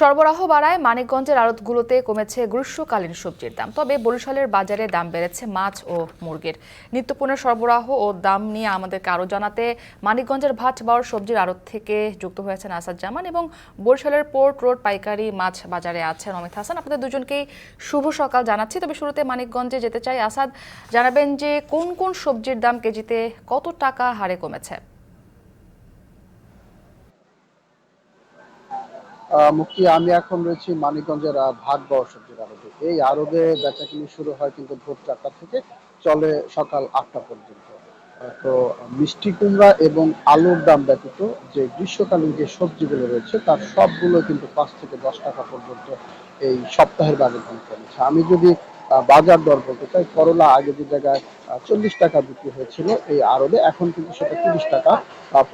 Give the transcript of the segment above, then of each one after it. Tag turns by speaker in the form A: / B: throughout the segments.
A: সরবরাহ বাড়ায় মানিকগঞ্জের আড়তগুলোতে কমেছে গ্রীষ্মকালীন সবজির দাম। তবে বরিশালের বাজারে দাম বেড়েছে মাছ ও মুরগির। নিত্যপণ্যের সরবরাহ ও দাম নিয়ে আমাদেরকে আরও জানাতে মানিকগঞ্জের ভাটবাওয়ার সবজির আড়ত থেকে যুক্ত হয়েছেন আসাদ জামান এবং বরিশালের পোর্ট রোড পাইকারি মাছ বাজারে আছেন অমিত হাসান। আপনাদের দুজনকেই শুভ সকাল জানাচ্ছি। তবে শুরুতে মানিকগঞ্জে যেতে চাই। আসাদ, জানাবেন যে কোন কোন সবজির দাম কেজিতে কত টাকা হারে কমেছে?
B: মুক্তি, আমি এখন রয়েছি মানিকগঞ্জের ভাটবাওয়ার সবজির আড়তে। এই আড়তে বেচাকিনি শুরু হয় কিন্তু ভোর 4টা থেকে, চলে সকাল 8টা পর্যন্ত। তো মিষ্টি কুমড়া এবং আলুর দাম ব্যতীত যে গ্রীষ্মকালীন যে সবজিগুলো রয়েছে তার সবগুলো কিন্তু 5 থেকে 10 টাকা পর্যন্ত এই সপ্তাহের বাজার দাম কমেছে। আমি যদি বাজার দর বলতে চাই, করলা আগে যে জায়গায় 40 টাকা বিক্রি হয়েছিল এই আড়তে, এখন কিন্তু সেটা 30 টাকা।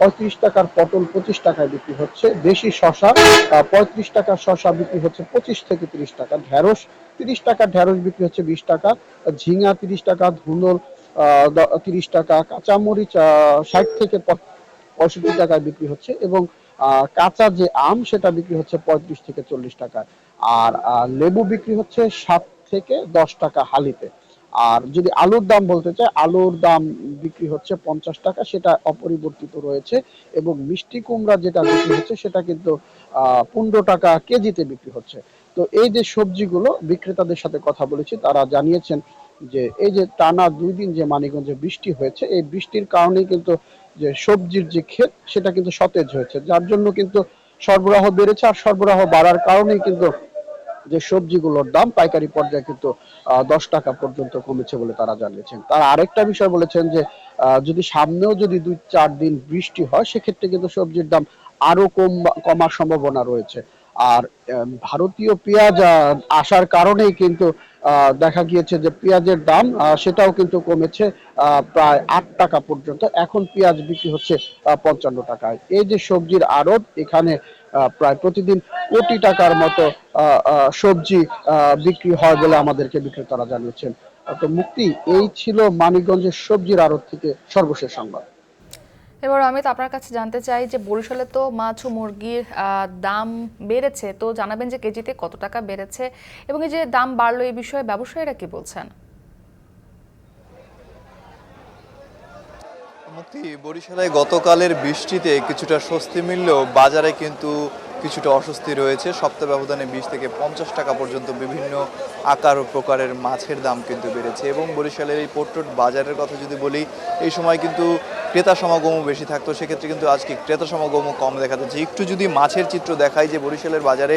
B: 35 টাকার পটল 25 টাকায় বিক্রি হচ্ছে। দেশি শশা 35 টাকা, শশা বিক্রি হচ্ছে 25 থেকে 30 টাকা। ঢেঁড়স 30 টাকা, ঢেঁড়স বিক্রি হচ্ছে 20 টাকা। ঝিঙা 30 টাকা, ধুন্দল 30 টাকা। কাঁচামরিচ 60 থেকে 65 টাকায় বিক্রি হচ্ছে এবং কাঁচা যে আম সেটা বিক্রি হচ্ছে 35 থেকে 40 টাকায়। আর লেবু বিক্রি হচ্ছে 7 থেকে 10 টাকা হালিতে। আর যদি আলুর দাম বলতে চাই, আলুর দাম বিক্রি হচ্ছে 50 টাকা, সেটা অপরিবর্তিত রয়েছে। এবং মিষ্টি কুমড়া যেটা বিক্রি হচ্ছে সেটা কিন্তু 15 টাকা কেজিতে বিক্রি হচ্ছে। তো এই যে সবজিগুলো, বিক্রেতাদের সাথে কথা বলেছি, তারা জানিয়েছেন যে এই যে টানা 2 দিন যে মানিকগঞ্জে বৃষ্টি হয়েছে, এই বৃষ্টির কারণেই কিন্তু যে সবজির যে ক্ষেত সেটা কিন্তু সতেজ হয়েছে, যার জন্য কিন্তু সরবরাহ বেড়েছে। আর সরবরাহ বাড়ার কারণেই কিন্তু যে সবজিগুলোর দাম পাইকারি পর্যায়ে কিন্তু 10 টাকা পর্যন্ত কমেছে বলে তারা জানিয়েছেন। তারা আরেকটা বিষয় বলেছেন যে যদি সামনেও যদি 2-4 দিন বৃষ্টি হয়, সেক্ষেত্রে কিন্তু সবজির দাম আরো কমার সম্ভাবনা রয়েছে। আর ভারতীয় পেঁয়াজ আসার কারণেই কিন্তু দেখা গিয়েছে যে পেঁয়াজের দাম সেটাও কিন্তু কমেছে প্রায় 8 টাকা পর্যন্ত। এখন পেঁয়াজ বিক্রি হচ্ছে 55 টাকায়। এই যে সবজির আড়ত, এখানে প্রায় প্রতিদিন কোটি টাকার মতো সবজি বিক্রি হয় বলে আমাদেরকে বিক্রেতারা জানিয়েছেন। তো মুক্তি, এই ছিল মানিকগঞ্জের সবজির আড়ত থেকে সর্বশেষ সংবাদ।
A: এবার অমিত, আপনার কাছে জানতে চাই যে বরিশালে তো মাছ ও মুরগির দাম বেড়েছে, তো জানাবেন যে কেজিতে কত টাকা বেড়েছে এবং এই যে দাম বাড়লো এই বিষয়ে ব্যবসায়ীরা কি বলছেন?
C: মুক্তি, বরিশালে গতকালের বৃষ্টিতে কিছুটা স্বস্তি মিললেও বাজারে কিন্তু কিছুটা অস্বস্তি রয়েছে। সপ্তাহ ব্যবধানে 20 থেকে 50 টাকা পর্যন্ত বিভিন্ন আকার ও প্রকারের মাছের দাম কিন্তু বেড়েছে। এবং বরিশালের এই পোর্ট রোড বাজারের কথা যদি বলি, এই সময় কিন্তু ক্রেতা সমাগমও বেশি থাকতো, সেক্ষেত্রে কিন্তু আজকে ক্রেতা সমাগমও কম দেখা যাচ্ছে। একটু যদি মাছের চিত্র দেখাই, যে বরিশালের বাজারে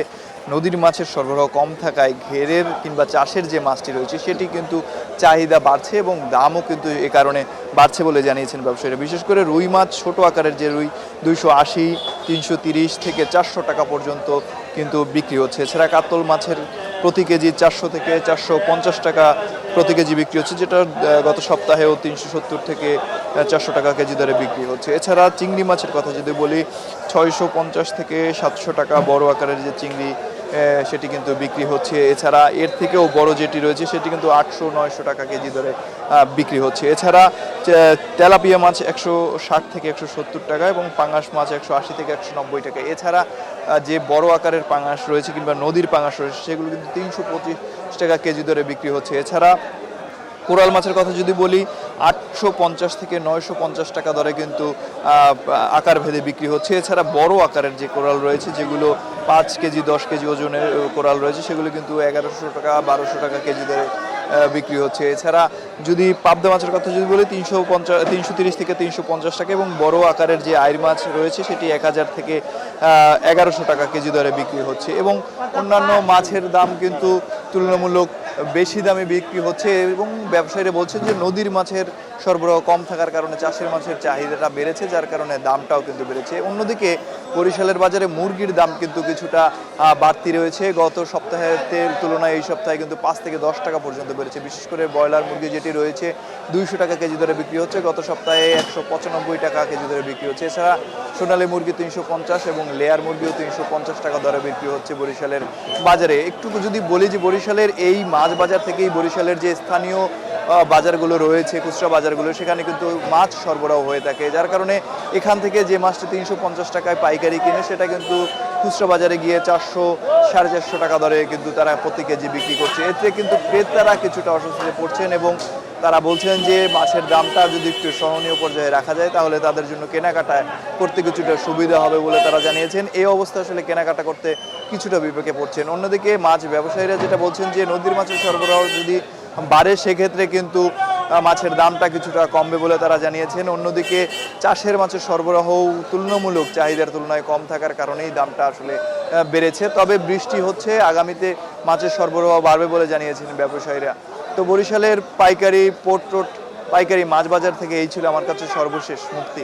C: নদীর মাছের সরবরাহ কম থাকায় ঘেরের কিংবা চাষের যে মাছটি রয়েছে সেটি কিন্তু চাহিদা বাড়ছে এবং দামও কিন্তু এ কারণে বাড়ছে বলে জানিয়েছেন ব্যবসায়ীরা। বিশেষ করে রুই মাছ, ছোট আকারের যে রুই, 280, 330 থেকে 400 টাকা পর্যন্ত কিন্তু বিক্রি হচ্ছে। এছাড়া কাতল মাছের প্রতি কেজি 400 থেকে 450 টাকা প্রতি কেজি বিক্রি হচ্ছে, যেটা গত সপ্তাহেও 370 থেকে 400 টাকা কেজি দরে বিক্রি হচ্ছে। এছাড়া চিংড়ি মাছের কথা যদি বলি, 650 থেকে 700 টাকা বড় আকারের যে চিংড়ি সেটি কিন্তু বিক্রি হচ্ছে। এছাড়া এর থেকেও বড় যেটি রয়েছে সেটি কিন্তু 800-900 টাকা কেজি দরে বিক্রি হচ্ছে। এছাড়া তেলাপিয়া মাছ 160 থেকে 170 টাকা এবং পাঙাশ মাছ 180 থেকে 190 টাকা। এছাড়া যে বড় আকারের পাঙাশ রয়েছে কিংবা নদীর পাঙাশ রয়েছে সেগুলো কিন্তু 325 টাকা কেজি দরে বিক্রি হচ্ছে। এছাড়া কোরাল মাছের কথা যদি বলি, 850 থেকে 950 টাকা দরে কিন্তু আকার ভেদে বিক্রি হচ্ছে। এছাড়া বড় আকারের যে কোরাল রয়েছে, যেগুলো 5 কেজি 10 কেজি ওজনের কোরাল রয়েছে, সেগুলো কিন্তু 1100 টাকা 1200 টাকা কেজি দরে বিক্রি হচ্ছে। এছাড়া যদি পাবদা মাছের কথা যদি বলি, 330 থেকে 350 টাকা এবং বড় আকারের যে আইর মাছ রয়েছে সেটি 1000 থেকে 1100 টাকা কেজি দরে বিক্রি হচ্ছে। এবং অন্যান্য মাছের দাম কিন্তু তুলনামূলক বেশি দামে বিক্রি হচ্ছে এবং ব্যবসায়ীরা বলছেন যে নদীর মাছের সরবরাহ কম থাকার কারণে চাষের মাছের চাহিদাটা বেড়েছে, যার কারণে দামটাও কিন্তু বেড়েছে। অন্যদিকে বরিশালের বাজারে মুরগির দাম কিন্তু কিছুটা বাড়তি রয়েছে। গত সপ্তাহের তুলনায় এই সপ্তাহে কিন্তু 5 থেকে 10 টাকা পর্যন্ত বেড়েছে। বিশেষ করে ব্রয়লার মুরগি যেটি রয়েছে 200 টাকা কেজি দরে বিক্রি হচ্ছে, গত সপ্তাহে 195 টাকা কেজি দরে বিক্রি হচ্ছে। এছাড়া সোনালী মুরগি 350 এবং লেয়ার মুরগিও 350 টাকা দরে বিক্রি হচ্ছে বরিশালের বাজারে। একটু যদি বলি যে বরিশালের এই মাছ বাজার থেকেই বরিশালের যে স্থানীয় বাজারগুলো রয়েছে, খুচরা বাজারগুলো, সেখানে কিন্তু মাছ সরবরাহ হয়ে থাকে, যার কারণে এখান থেকে যে মাছটি 350 টাকায় পাইকারি কিনে সেটা কিন্তু খুচরা বাজারে গিয়ে 400 450 টাকা দরে কিন্তু তারা প্রতি কেজি বিক্রি করছে। এতে কিন্তু ক্রেতারা কিছুটা অস্বস্তিতে পড়ছেন এবং তারা বলছেন যে মাছের দামটা যদি একটু সহনীয় পর্যায়ে রাখা যায় তাহলে তাদের জন্য কেনাকাটা করতে কিছুটা সুবিধা হবে বলে তারা জানিয়েছেন। এই অবস্থা আসলে কেনাকাটা করতে কিছুটা বিপাকে পড়ছেন। অন্যদিকে মাছ ব্যবসায়ীরা যেটা বলছেন যে নদীর মাছের সরবরাহ যদি বাড়ে সেক্ষেত্রে কিন্তু মাছের দামটা কিছুটা কমবে বলে তারা জানিয়েছেন। অন্যদিকে চাষের মাছের সরবরাহ তুলনামূলক চাহিদার তুলনায় কম থাকার কারণেই দামটা আসলে বেড়েছে। তবে বৃষ্টি হচ্ছে, আগামীতে মাছের সরবরাহ বাড়বে বলে জানিয়েছেন ব্যবসায়ীরা। তো বরিশালের পাইকারি পোর্ট রোড পাইকারি মাছ বাজার থেকে এই ছিল আমার কাছে সর্বশেষ মুক্তি।